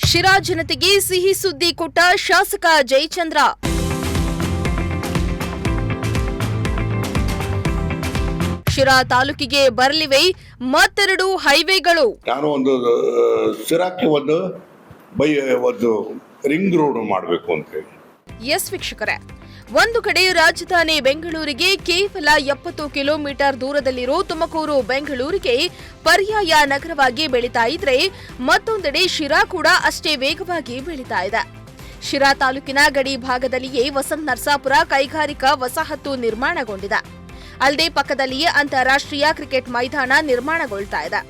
ಶಿರಾ ಜನತೆಗೆ ಸಿಹಿ ಸುದ್ದಿ ಕೊಟ್ಟ ಶಾಸಕ ಜಯಚಂದ್ರ. ಶಿರಾ ತಾಲೂಕಿಗೆ ಬರಲಿವೆ ಮತ್ತೆರಡು ಹೈವೇಗಳು. ನಾನು ಒಂದು ಶಿರಾಕ್ಕೆ ಒಂದು ರಿಂಗ್ ರೋಡ್ ಮಾಡಬೇಕು ಅಂತ ಹೇಳಿ. ಎಸ್ ವೀಕ್ಷಕರೇ, ಒಂದು ಕಡೆ ರಾಜಧಾನಿ ಬೆಂಗಳೂರಿಗೆ ಕೇವಲ 70 ಕಿಲೋಮೀಟರ್ ದೂರದಲ್ಲಿರೋ ತುಮಕೂರು ಬೆಂಗಳೂರಿಗೆ ಪರ್ಯಾಯ ನಗರವಾಗಿ ಬೆಳೀತಾ ಇದ್ರೆ, ಮತ್ತೊಂದೆಡೆ ಶಿರಾ ಕೂಡ ಅಷ್ಟೇ ವೇಗವಾಗಿ ಬೆಳೀತಾ ಇದೆ. ಶಿರಾ ತಾಲೂಕಿನ ಗಡಿ ಭಾಗದಲ್ಲಿಯೇ ವಸಂತ ನರಸಾಪುರ ಕೈಗಾರಿಕಾ ವಸಾಹತು ನಿರ್ಮಾಣಗೊಂಡಿದೆ. ಅಲ್ಲದೆ ಪಕ್ಕದಲ್ಲಿಯೇ ಅಂತಾರಾಷ್ಟ್ರೀಯ ಕ್ರಿಕೆಟ್ ಮೈದಾನ ನಿರ್ಮಾಣಗೊಳ್ತಾ ಇದೆ.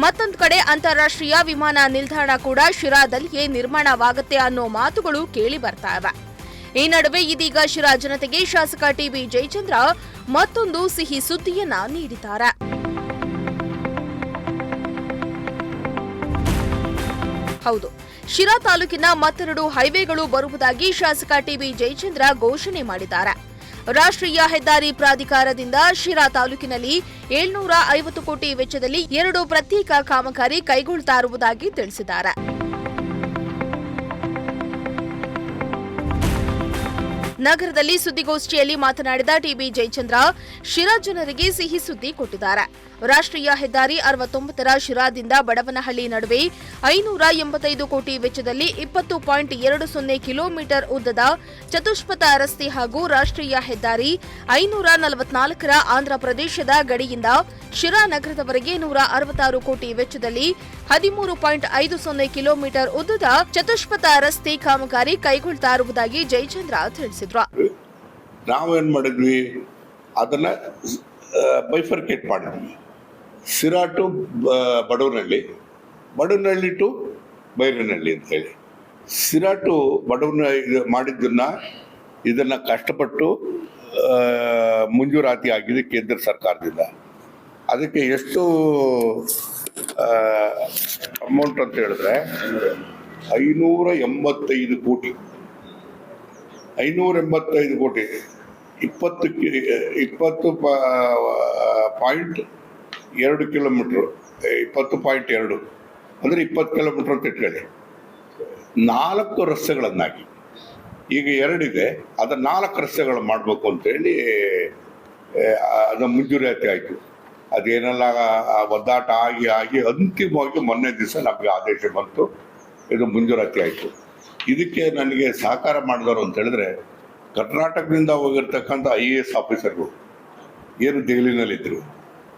ಮತ್ತೊಂದು ಕಡೆ ಅಂತಾರಾಷ್ಟ್ರೀಯ ವಿಮಾನ ನಿಲ್ದಾಣ ಕೂಡ ಶಿರಾದಲ್ಲಿಯೇ ನಿರ್ಮಾಣವಾಗುತ್ತೆ ಅನ್ನೋ ಮಾತುಗಳು ಕೇಳಿ ಬರ್ತಾ ಇವೆ. ಈ ನಡುವೆ ಇದೀಗ ಶಿರಾ ಜನತೆಗೆ ಶಾಸಕ ಟಿಬಿ ಜಯಚಂದ್ರ ಮತ್ತೊಂದು ಸಿಹಿ ಸುದ್ದಿಯನ್ನ ನೀಡಿದ್ದಾರೆ. ಹೌದು, ಶಿರಾ ತಾಲೂಕಿನ ಮತ್ತೆರಡು ಹೈವೇಗಳು ಬರುವುದಾಗಿ ಶಾಸಕ ಟಿಬಿ ಜಯಚಂದ್ರ ಘೋಷಣೆ ಮಾಡಿದ್ದಾರೆ. ರಾಷ್ಟ್ರೀಯ ಹೆದ್ದಾರಿ ಪ್ರಾಧಿಕಾರದಿಂದ ಶಿರಾ ತಾಲೂಕಿನಲ್ಲಿ 750 ಕೋಟಿ ವೆಚ್ಚದಲ್ಲಿ 2 ಪ್ರತ್ಯೇಕ ಕಾಮಗಾರಿ ಕೈಗೊಳ್ತಾ ಇರುವುದಾಗಿ ತಿಳಿಸಿದ್ದಾರೆ. ನಗರದಲ್ಲಿ ಸುದ್ದಿಗೋಷ್ಠಿಯಲ್ಲಿ ಮಾತನಾಡಿದ ಟಿಬಿ ಜಯಚಂದ್ರ ಶಿರಾ ಜನರಿಗೆ ಸಿಹಿ ಸುದ್ದಿ ಕೊಟ್ಟಿದ್ದಾರೆ. ರಾಷ್ಟ್ರೀಯ ಹೆದ್ದಾರಿ 69ರ ಶಿರಾದಿಂದ ಬಡವನಹಳ್ಳಿ ನಡುವೆ 585 ಕೋಟಿ ವೆಚ್ಚದಲ್ಲಿ 20.20 ಕಿಲೋಮೀಟರ್ ಉದ್ದದ ಚತುಷ್ಪಥ ರಸ್ತೆ ಹಾಗೂ ರಾಷ್ಟ್ರೀಯ ಹೆದ್ದಾರಿ 544ರ ಆಂಧ್ರಪ್ರದೇಶದ ಗಡಿಯಿಂದ ಶಿರಾ ನಗರದವರೆಗೆ 166 ಕೋಟಿ ವೆಚ್ಚದಲ್ಲಿ 13.50 ಕಿಲೋಮೀಟರ್ ಉದ್ದದ ಚತುಷ್ಪಥ ರಸ್ತೆ ಕಾಮಗಾರಿ ಕೈಗೊಳ್ತಾ ಇರುವುದಾಗಿ ಜಯಚಂದ್ರ ತಿಳಿಸಿದರು. ನಾವೇನ್ ಮಾಡಿದ್ವಿ, ಅದನ್ನ ಬೈಫರ್ಕೇಟ್ ಮಾಡಿದ್ವಿ. ಶಿರಾ ಟು ಬಡವನಹಳ್ಳಿ ಟು ಬೈರನಹಳ್ಳಿ ಅಂತ ಹೇಳಿ. ಶಿರಾ ಟು ಬಡವನಹಳ್ಳಿ ಮಾಡಿದ್ದನ್ನ ಇದನ್ನ ಕಷ್ಟಪಟ್ಟು ಮಂಜೂರಾತಿ ಆಗಿದೆ ಕೇಂದ್ರ ಸರ್ಕಾರದಿಂದ. ಅದಕ್ಕೆ ಎಷ್ಟು ಅಮೌಂಟ್ ಅಂತ ಹೇಳಿದ್ರೆ 585 ಕೋಟಿ 20.2 ಕಿಲೋಮೀಟರ್ 20.2 ಅಂದರೆ 20 ಕಿಲೋಮೀಟರ್ ಅಂತ ಇಟ್ಕೊಳ್ಳಿ. 4 ರಸ್ತೆಗಳನ್ನಾಗಿ, ಈಗ 2 ಇದೆ, ಅದ 4 ರಸ್ತೆಗಳು ಮಾಡಬೇಕು ಅಂತೇಳಿ ಅದು ಮಂಜೂರಾತಿ ಆಯಿತು. ಅದೇನೆಲ್ಲ ಒದ್ದಾಟ ಆಗಿ ಅಂತಿಮವಾಗಿ ಮೊನ್ನೆ ದಿವಸ ನಮಗೆ ಆದೇಶ ಬಂತು, ಇದು ಮಂಜೂರಾತಿ ಆಯಿತು. ಇದಕ್ಕೆ ನನಗೆ ಸಹಕಾರ ಮಾಡಿದವರು ಅಂತ ಹೇಳಿದ್ರೆ ಕರ್ನಾಟಕದಿಂದ ಹೋಗಿರ್ತಕ್ಕಂಥ IAS ಆಫೀಸರ್ಗಳು ಏನು ದೆಹಲಿನಲ್ಲಿದ್ದರು,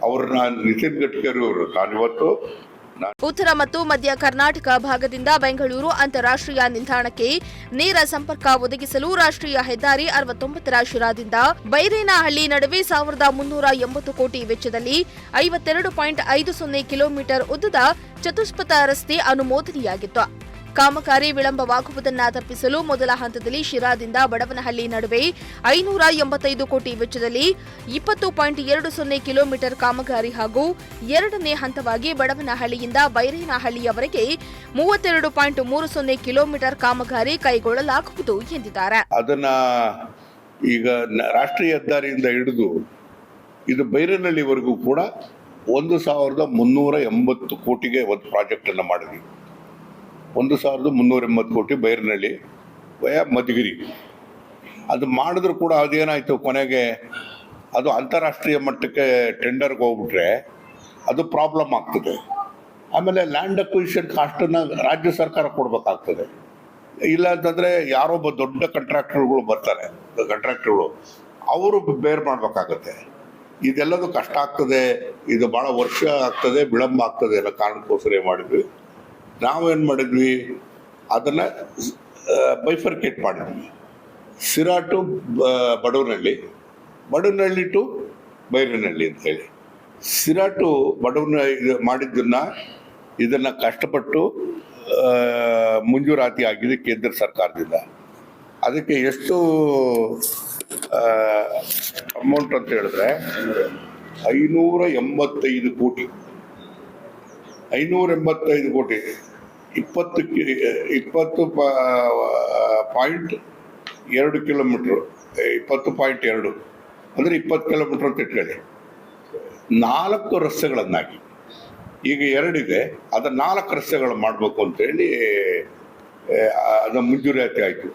ಅವ್ರನ್ನ ನಿತಿನ್ ಗಡ್ಕರಿ ಅವರು ನಾನಿವತ್ತು ಉತ್ತರ ಮತ್ತು ಮಧ್ಯ ಕರ್ನಾಟಕ ಭಾಗದಿಂದ ಬೆಂಗಳೂರು ಅಂತಾರಾಷ್ಟ್ರೀಯ ನಿಲ್ದಾಣಕ್ಕೆ ನೇರ ಸಂಪರ್ಕ ಒದಗಿಸಲು ರಾಷ್ಟ್ರೀಯ ಹೆದ್ದಾರಿ 69ರ ಶಿರಾದಿಂದ ಬೈರೇನಹಳ್ಳಿ ನಡುವೆ 1380 ಕೋಟಿ ವೆಚ್ಚದಲ್ಲಿ 52.50 ಕಿಲೋಮೀಟರ್ ಉದ್ದದ ಚತುಷ್ಪಥ ರಸ್ತೆ ಅನುಮೋದನೆಯಾಗಿತ್ತು. ಕಾಮಗಾರಿ ವಿಳಂಬವಾಗುವುದನ್ನು ತಪ್ಪಿಸಲು ಮೊದಲ ಹಂತದಲ್ಲಿ ಶಿರಾದಿಂದ ಬಡವನಹಳ್ಳಿ ನಡುವೆ 585 ಕೋಟಿ ವೆಚ್ಚದಲ್ಲಿ 20.20 ಕಿಲೋಮೀಟರ್ ಕಾಮಗಾರಿ ಹಾಗೂ ಎರಡನೇ ಹಂತವಾಗಿ ಬಡವನಹಳ್ಳಿಯಿಂದ ಬೈರೇನಹಳ್ಳಿಯವರೆಗೆ 32.30 ಕಿಲೋಮೀಟರ್ ಕಾಮಗಾರಿ ಕೈಗೊಳ್ಳಲಾಗುವುದು ಎಂದಿದ್ದಾರೆ. ಅದನ್ನ ಈಗ ರಾಷ್ಟ್ರೀಯ ಹೆದ್ದಾರಿಯಿಂದ ಹಿಡಿದು ಇದು ಬೈರೇನಹಳ್ಳಿವರೆಗೂ ಕೂಡ 1380 ಕೋಟಿಗೆ ಒಂದು ಪ್ರಾಜೆಕ್ಟ್ ಅನ್ನು ಮಾಡಿದ್ವಿ. 1380 ಕೋಟಿ ಬೈರನಹಳ್ಳಿ ವಯ ಮಧುಗಿರಿ. ಅದು ಮಾಡಿದ್ರು ಕೂಡ ಅದೇನಾಯಿತು, ಕೊನೆಗೆ ಅದು ಅಂತಾರಾಷ್ಟ್ರೀಯ ಮಟ್ಟಕ್ಕೆ ಟೆಂಡರ್ಗೆ ಹೋಗ್ಬಿಟ್ರೆ ಅದು ಪ್ರಾಬ್ಲಮ್ ಆಗ್ತದೆ. ಆಮೇಲೆ ಲ್ಯಾಂಡ್ ಅಕ್ವಿಸಿಷನ್ ಕಾಸ್ಟನ್ನು ರಾಜ್ಯ ಸರ್ಕಾರ ಕೊಡಬೇಕಾಗ್ತದೆ. ಇಲ್ಲ ಅಂತಂದರೆ ಯಾರೊಬ್ಬ ದೊಡ್ಡ ಕಾಂಟ್ರಾಕ್ಟರ್ಗಳು ಬರ್ತಾರೆ, ಕಾಂಟ್ರಾಕ್ಟರ್ಗಳು ಅವರು ಬೇರ್ ಮಾಡಬೇಕಾಗತ್ತೆ. ಇದೆಲ್ಲದು ಕಷ್ಟ ಆಗ್ತದೆ, ಇದು ಭಾಳ ವರ್ಷ ಆಗ್ತದೆ, ವಿಳಂಬ ಆಗ್ತದೆ ಅನ್ನೋ ಕಾರಣಕ್ಕೋಸ್ಕರ ಮಾಡಿದ್ವಿ. ನಾವೇನು ಮಾಡಿದ್ವಿ, ಅದನ್ನು ಬೈಫರ್ಕೇಟ್ ಮಾಡಿದ್ವಿ. ಶಿರಾ ಟು ಬಡವನಹಳ್ಳಿ ಟು ಬೈರನಹಳ್ಳಿ ಅಂತ ಹೇಳಿ. ಶಿರಾ ಟು ಬಡವನಹಳ್ಳಿ ಮಾಡಿದ್ದನ್ನ ಇದನ್ನು ಕಷ್ಟಪಟ್ಟು ಮಂಜೂರಾತಿ ಆಗಿದೆ ಕೇಂದ್ರ ಸರ್ಕಾರದಿಂದ. ಅದಕ್ಕೆ ಎಷ್ಟು ಅಮೌಂಟ್ ಅಂತ ಹೇಳಿದ್ರೆ 585 ಕೋಟಿ 20.2 ಕಿಲೋಮೀಟರ್ 20.2 ಅಂದರೆ 20 ಕಿಲೋಮೀಟರ್ ಅಂತ ಇಟ್ಕೊಳ್ಳಿ. 4 ರಸ್ತೆಗಳನ್ನಾಗಿ, ಈಗ 2 ಇದೆ, ಅದು 4 ರಸ್ತೆಗಳು ಮಾಡಬೇಕು ಅಂತೇಳಿ ಅದು ಮಂಜೂರಾತಿ ಆಯಿತು.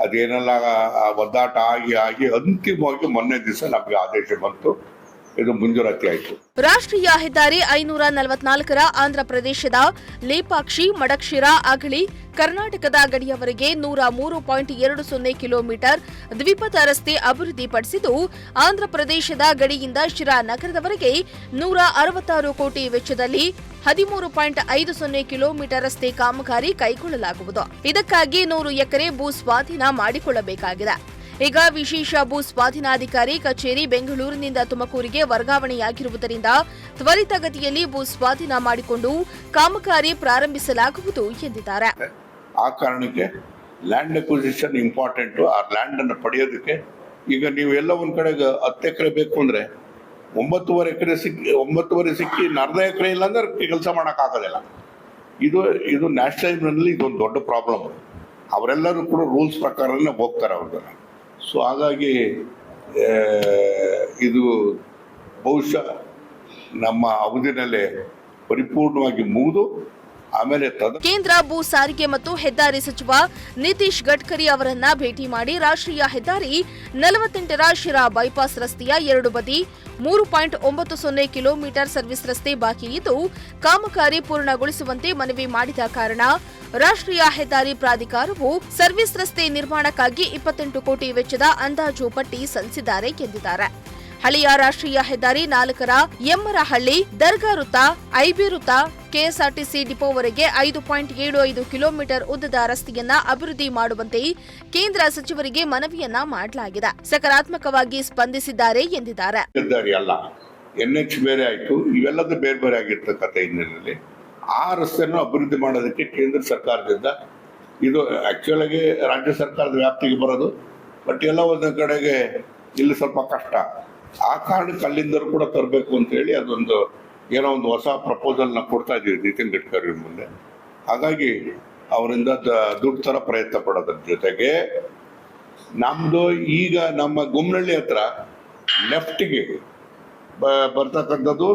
ಅದೇನೆಲ್ಲ ಒದ್ದಾಟ ಆಗಿ ಅಂತಿಮವಾಗಿ ಮೊನ್ನೆ ದಿವಸ ನಮಗೆ ಆದೇಶ ಬಂತು, ಇದು ಮಂಜೂರಾತಿ ಆಯಿತು. ರಾಷ್ಟ್ರೀಯ ಹೆದ್ದಾರಿ 544ರ ಆಂಧ್ರಪ್ರದೇಶದ ಲೇಪಾಕ್ಷಿ ಮಡಕ್ಷಿರ ಅಗಳಿ ಕರ್ನಾಟಕದ ಗಡಿಯವರೆಗೆ 103.20 ಕಿಲೋಮೀಟರ್ ದ್ವಿಪಥ ರಸ್ತೆ ಅಭಿವೃದ್ಧಿಪಡಿಸಿದ್ದು, ಆಂಧ್ರಪ್ರದೇಶದ ಗಡಿಯಿಂದ ಶಿರಾ ನಗರದವರೆಗೆ 166 ಕೋಟಿ ವೆಚ್ಚದಲ್ಲಿ 13.50 ಕಿಲೋಮೀಟರ್ ರಸ್ತೆ ಕಾಮಗಾರಿ ಕೈಗೊಳ್ಳಲಾಗುವುದು. ಇದಕ್ಕಾಗಿ 100 ಎಕರೆ ಭೂ ಸ್ವಾಧೀನ ಮಾಡಿಕೊಳ್ಳಬೇಕಾಗಿದೆ. ಈಗ ವಿಶೇಷ ಭೂ ಸ್ವಾಧೀನಾಧಿಕಾರಿ ಕಚೇರಿ ಬೆಂಗಳೂರಿನಿಂದ ತುಮಕೂರಿಗೆ ವರ್ಗಾವಣೆಯಾಗಿರುವುದರಿಂದ ತ್ವರಿತಗತಿಯಲ್ಲಿ ಭೂ ಸ್ವಾಧೀನ ಮಾಡಿಕೊಂಡು ಕಾಮಗಾರಿ ಪ್ರಾರಂಭಿಸಲಾಗುವುದು ಎಂದಿದ್ದಾರೆ. ಆ ಕಾರಣಕ್ಕೆ ಲ್ಯಾಂಡ್ ಅಕ್ವಿಸಿಷನ್ ಇಂಪಾರ್ಟೆಂಟ್. ಆ ಲ್ಯಾಂಡ್ ಅನ್ನು ಪಡೆಯೋದಕ್ಕೆ ಈಗ ನೀವು ಎಲ್ಲ ಒಂದ್ ಕಡೆಗೆ 10 ಎಕರೆ ಬೇಕು ಅಂದ್ರೆ 9.5 ಎಕರೆ ಸಿಕ್ಕಿ ಇನ್ನು ಅರ್ಧ ಎಕರೆ ಇಲ್ಲ ಅಂದ್ರೆ ಕೆಲಸ ಮಾಡೋಕ್ಕಾಗೋದಿಲ್ಲ. ಇದು ನ್ಯಾಷನಲ್ ಇದೊಂದು ದೊಡ್ಡ ಪ್ರಾಬ್ಲಮ್. ಅವರೆಲ್ಲರೂ ಕೂಡ ರೂಲ್ಸ್ ಪ್ರಕಾರನೇ ಹೋಗ್ತಾರೆ ಅವ್ರನ್ನ. ಸೊ ಹಾಗಾಗಿ ಇದು ಬಹುಶಃ ನಮ್ಮ ಅವಧಿನಲ್ಲೇ ಪರಿಪೂರ್ಣವಾಗಿ ಮುಗಿದು ಆಮೇಲೆ ಕೇಂದ್ರ ಭೂ ಸಾರಿಗೆ ಮತ್ತು ಹೆದ್ದಾರಿ ಸಚಿವ ನಿತೀಶ್ ಗಡ್ಕರಿ ಅವರನ್ನ ಭೇಟಿ ಮಾಡಿ ರಾಷ್ಟ್ರೀಯ ಹೆದ್ದಾರಿ 48ರ ಶಿರಾ ಬೈಪಾಸ್ ರಸ್ತೆಯ 2 ಬದಿ 3.90 ಕಿಲೋಮೀಟರ್ ಸರ್ವಿಸ್ ರಸ್ತೆ ಬಾಕಿ ಇದ್ದು ಕಾಮಗಾರಿ ಪೂರ್ಣಗೊಳಿಸುವಂತೆ ಮನವಿ ಮಾಡಿದ ಕಾರಣ ರಾಷ್ಟ್ರೀಯ ಹೆದ್ದಾರಿ ಪ್ರಾಧಿಕಾರವು ಸರ್ವಿಸ್ ರಸ್ತೆ ನಿರ್ಮಾಣಕ್ಕಾಗಿ 28 ಕೋಟಿ ವೆಚ್ಚದ ಅಂದಾಜು ಪಟ್ಟಿ ಸಲ್ಲಿಸಿದ್ದಾರೆ ಎಂದಿದ್ದಾರೆ. ಹಳೆಯ ರಾಷ್ಟ್ರೀಯ ಹೆದ್ದಾರಿ 4ರ ಎಮ್ಮರಹಳ್ಳಿ, ದರ್ಗಾ ವೃತ್ತ, ಐಬಿ ವೃತ್ತ, ಕೆಎಸ್ಆರ್ಟಿಸಿ ಡಿಪೋವರೆಗೆ 5.75 ಕಿಲೋಮೀಟರ್ ಉದ್ದದ ರಸ್ತೆಯನ್ನ ಅಭಿವೃದ್ಧಿ ಮಾಡುವಂತೆ ಕೇಂದ್ರ ಸಚಿವರಿಗೆ ಮನವಿಯನ್ನ ಮಾಡಲಾಗಿದೆ. ಸಕಾರಾತ್ಮಕವಾಗಿ ಸ್ಪಂದಿಸಿದ್ದಾರೆ ಎಂದಿದ್ದಾರೆ. ಹೆದ್ದಾರಿ ಅಲ್ಲ, NH ಬೇರೆ ಆಯ್ತು, ಇವೆಲ್ಲದೂ ಬೇರೆ ಬೇರೆ ಆಗಿರ್ತಕ್ಕಂಥ ಹಿನ್ನೆಲೆಯಲ್ಲಿ ಆ ರಸ್ತೆಯನ್ನು ಅಭಿವೃದ್ಧಿ ಮಾಡೋದಕ್ಕೆ ಕೇಂದ್ರ ಸರ್ಕಾರದಿಂದ ಇದು ಆಕ್ಚುಲ್ ಆಗಿ ರಾಜ್ಯ ಸರ್ಕಾರದ ವ್ಯಾಪ್ತಿಗೆ ಬರೋದು. ಬಟ್ ಎಲ್ಲ ಒಂದು ಕಡೆಗೆ ಇಲ್ಲಿ ಸ್ವಲ್ಪ ಕಷ್ಟ. ಆ ಕಾರಣಕ್ಕೆ ಅಲ್ಲಿಂದಲೂ ಕೂಡ ತರಬೇಕು ಅಂತ ಹೇಳಿ ಅದೊಂದು ಏನೋ ಒಂದು ಹೊಸ ಪ್ರಪೋಸಲ್ನ ಕೊಡ್ತಾ ಇದ್ದೀವಿ ನಿತಿನ್ ಗಡ್ಕರಿ ಮುಂದೆ. ಹಾಗಾಗಿ ಅವರಿಂದ ದುಡ್ಡು ತರ ಪ್ರಯತ್ನ ಪಡೋದ್ರ ಜೊತೆಗೆ ನಮ್ದು ಈಗ ನಮ್ಮ ಗುಮ್ಮನಹಳ್ಳಿ ಹತ್ರ ಲೆಫ್ಟ್ಗೆ ಬರ್ತಕ್ಕಂಥದ್ದು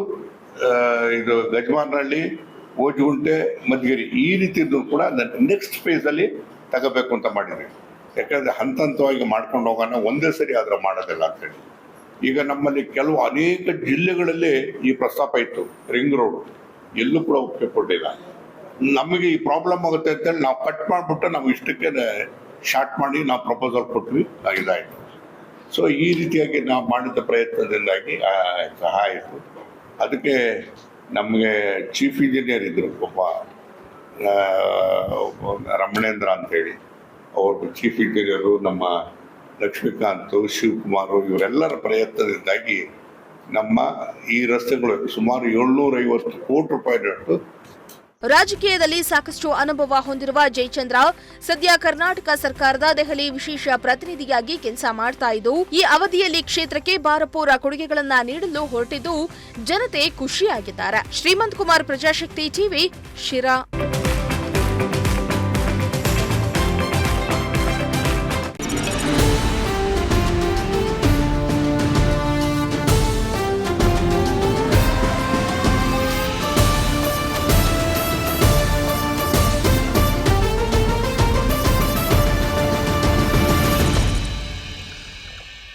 ಇದು ಗಜಮಾನಹಳ್ಳಿ, ಓಜಗುಂಟೆ, ಮಧುಗಿರಿ ಈ ರೀತಿದ್ದು ಕೂಡ ನೆಕ್ಸ್ಟ್ ಫೇಸ್ ಅಲ್ಲಿ ತಗೋಬೇಕು ಅಂತ ಮಾಡಿದ್ವಿ. ಯಾಕಂದ್ರೆ ಹಂತ ಹಂತವಾಗಿ ಮಾಡ್ಕೊಂಡು ಹೋಗೋಣ, ಒಂದೇ ಸರಿ ಆದ್ರೆ ಮಾಡೋದಿಲ್ಲ ಅಂತೇಳಿ. ಈಗ ನಮ್ಮಲ್ಲಿ ಅನೇಕ ಜಿಲ್ಲೆಗಳಲ್ಲಿ ಈ ಪ್ರಸ್ತಾಪ ಇತ್ತು. ರಿಂಗ್ ರೋಡ್ ಎಲ್ಲೂ ಕೂಡ ಒಪ್ಪಿಗೆ ಕೊಟ್ಟಿಲ್ಲ. ನಮಗೆ ಈ ಪ್ರಾಬ್ಲಮ್ ಆಗುತ್ತೆ ಅಂತೇಳಿ ನಾವು ಕಟ್ ಮಾಡಿಬಿಟ್ಟು ನಾವು ಇಷ್ಟಕ್ಕೆ ಶಾರ್ಟ್ ಮಾಡಿ ನಾವು ಪ್ರಪೋಸಲ್ ಕೊಟ್ವಿ, ಇದಾಯಿತು. ಸೊ ಈ ರೀತಿಯಾಗಿ ನಾವು ಮಾಡಿದ ಪ್ರಯತ್ನದಿಂದಾಗಿ ಸಹಾಯ ಆಯಿತು. ಅದಕ್ಕೆ ನಮಗೆ ಚೀಫ್ ಇಂಜಿನಿಯರ್ ಇದ್ರು ಒಬ್ಬ ರಮಣೇಂದ್ರ ಅಂತೇಳಿ, ಅವ್ರ ಚೀಫ್ ಇಂಜಿನಿಯರು, ನಮ್ಮ ಲಕ್ಷ್ಮೀಕಾಂತ್, ಶಿವಕುಮಾರ್, ಇವರೆಲ್ಲರ ಪ್ರಯತ್ನದಿಂದಾಗಿ ನಮ್ಮ ಈ ರಸ್ತೆಗಳು ಸುಮಾರು 750 ಕೋಟಿ ರೂಪಾಯಿನಷ್ಟು. ರಾಜಕೀಯದಲ್ಲಿ ಸಾಕಷ್ಟು ಅನುಭವ ಹೊಂದಿರುವ ಜಯಚಂದ್ರ ಸದ್ಯ ಕರ್ನಾಟಕ ಸರ್ಕಾರದ ದೆಹಲಿ ವಿಶೇಷ ಪ್ರತಿನಿಧಿಯಾಗಿ ಕೆಲಸ ಮಾಡ್ತಾ ಇದ್ದು, ಈ ಅವಧಿಯಲ್ಲಿ ಕ್ಷೇತ್ರಕ್ಕೆ ಭರಪೂರ ಕೊಡುಗೆಗಳನ್ನ ನೀಡಲು ಹೊರಟಿದ್ದು ಜನತೆ ಖುಷಿಯಾಗಿದ್ದಾರೆ. ಶ್ರೀಮಂತ್ ಕುಮಾರ್, ಪ್ರಜಾಶಕ್ತಿ ಟಿವಿ, ಶಿರಾ.